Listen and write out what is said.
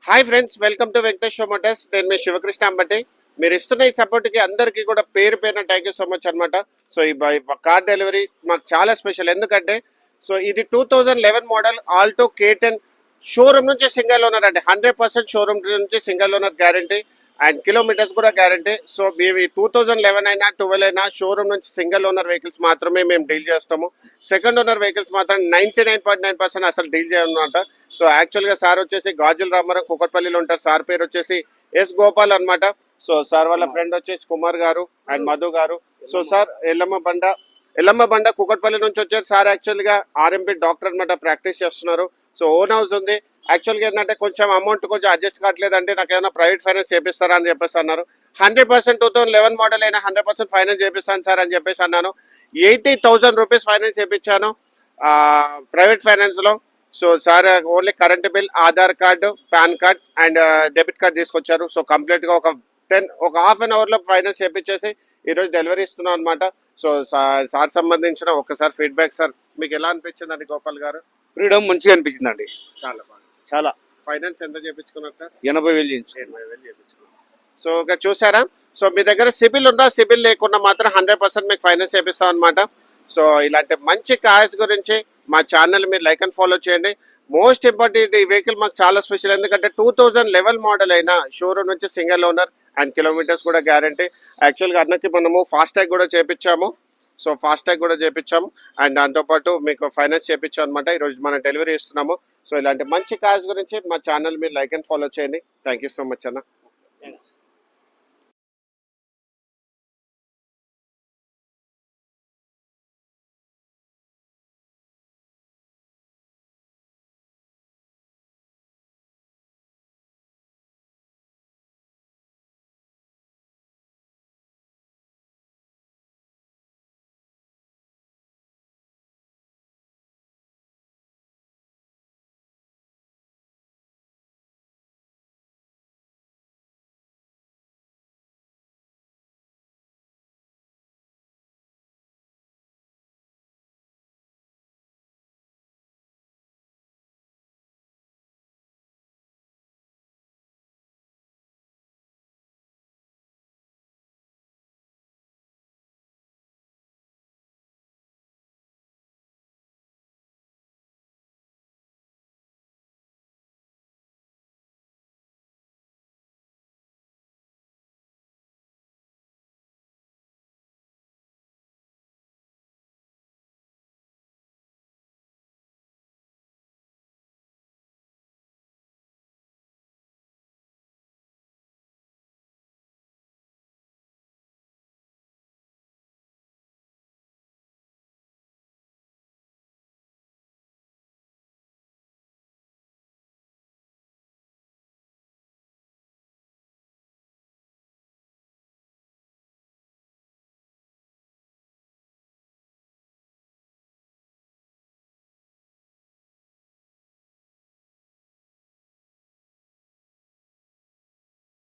Hi friends, welcome to Venkatesh Motors. నేను మీ శివకృష్ణ అంబటి. మీరు ఇస్తున్న ఈ సపోర్ట్కి అందరికీ కూడా పేరు పేరున థ్యాంక్ యూ సో మచ్ అనమాట. సో ఈ కార్ డెలివరీ మాకు చాలా స్పెషల్. ఎందుకంటే సో ఇది 2011 మోడల్ ఆల్టో K10 షోరూమ్ నుంచి సింగిల్ ఓనర్ అంటే 100% షోరూమ్ నుంచి single owner guarantee and kilometres కూడా గ్యారంటీ. సో ఇవి 2011 అయినా 12 అయినా షోరూమ్ నుంచి సింగిల్ ఓనర్ వెహికల్స్ మాత్రమే మేము డీల్ చేస్తాము. సెకండ్ ఓనర్ వెహికల్స్ మాత్రం 99.9% అసలు డీల్ చేయమన్నమాట. సో యాక్చువల్గా సార్ వచ్చేసి గాజుల రామారావు కుకట్పల్లిలో ఉంటారు. సార్ పేరు వచ్చేసి ఎస్ గోపాల్ అనమాట. సో సార్ వాళ్ళ ఫ్రెండ్ వచ్చేసి కుమార్ గారు అండ్ మధు గారు. సో సార్ ఎల్లమ్మ బండ కుకట్పల్లి నుంచి వచ్చారు. సార్ యాక్చువల్గా ఆర్ఎంపీ డాక్టర్ అనమాట, ప్రాక్టీస్ చేస్తున్నారు. సో ఓన్ హౌస్ ఉంది. యాక్చువల్గా ఏంటంటే కొంచెం అమౌంట్ కొంచెం అడ్జస్ట్ కావట్లేదు, అంటే నాకు ఏమైనా ప్రైవేట్ ఫైనాన్స్ చేపిస్తారా అని చెప్పేసి అన్నారు. 100% 2011 మోడల్ అయినా 100% ఫైనాన్స్ చేపిస్తాను సార్ అని చెప్పేసి అన్నాను. 80,000 రూపీస్ ఫైనాన్స్ చేయించాను ప్రైవేట్ ఫైనాన్స్లో. So sir only current bill, Aadhaar card, pan card and debit card తీసుకొచ్చారు. సో కంప్లీట్గా ఒక హాఫ్ అన్ అవర్లో ఫైనాన్స్ చేపించేసి ఈరోజు డెలివరీ ఇస్తున్నాం అనమాట. సో సార్ సంబంధించిన ఒక్కసారి ఫీడ్బ్యాక్ సార్, మీకు ఎలా అనిపించిందండి గోపాల్ గారు? ఫ్రీడమ్ మంచిగా అనిపించిందండి. చాలా బాగా. చాలా. ఫైనాన్స్ ఎంత చేయించుకున్నారు సార్? 80,000 నుంచి. 80,000 చేయించుకున్నారు. సో ఇక చూసారా, సో మీ దగ్గర సిబిల్ ఉన్నా సిబిల్ లేకున్నా మాత్రం 100% మీకు ఫైనాన్స్ చేపిస్తాం అనమాట. సో ఇలాంటి మంచి కార్స్ గురించి మా ఛానల్ మీరు లైక్ అండ్ ఫాలో చేయండి. మోస్ట్ ఇంపార్టెంట్, ఈ వెహికల్ మాకు చాలా స్పెషల్. ఎందుకంటే 2011 మోడల్ అయినా షోరూమ్ నుంచి సింగిల్ ఓనర్ అండ్ కిలోమీటర్స్ కూడా గ్యారంటీ. యాక్చువల్గా అన్నకి మనము ఫాస్టాగ్ కూడా చేపించాము. సో ఫాస్టాగ్ కూడా చేపించాము అండ్ దాంతోపాటు మీకు ఫైనాన్స్ చేపించాం అనమాట. ఈరోజు మనం డెలివరీ ఇస్తున్నాము. సో ఇలాంటి మంచి కార్స్ గురించి మా ఛానల్ మీరు లైక్ అండ్ ఫాలో చేయండి. థ్యాంక్ యూ సో మచ్ అన్న.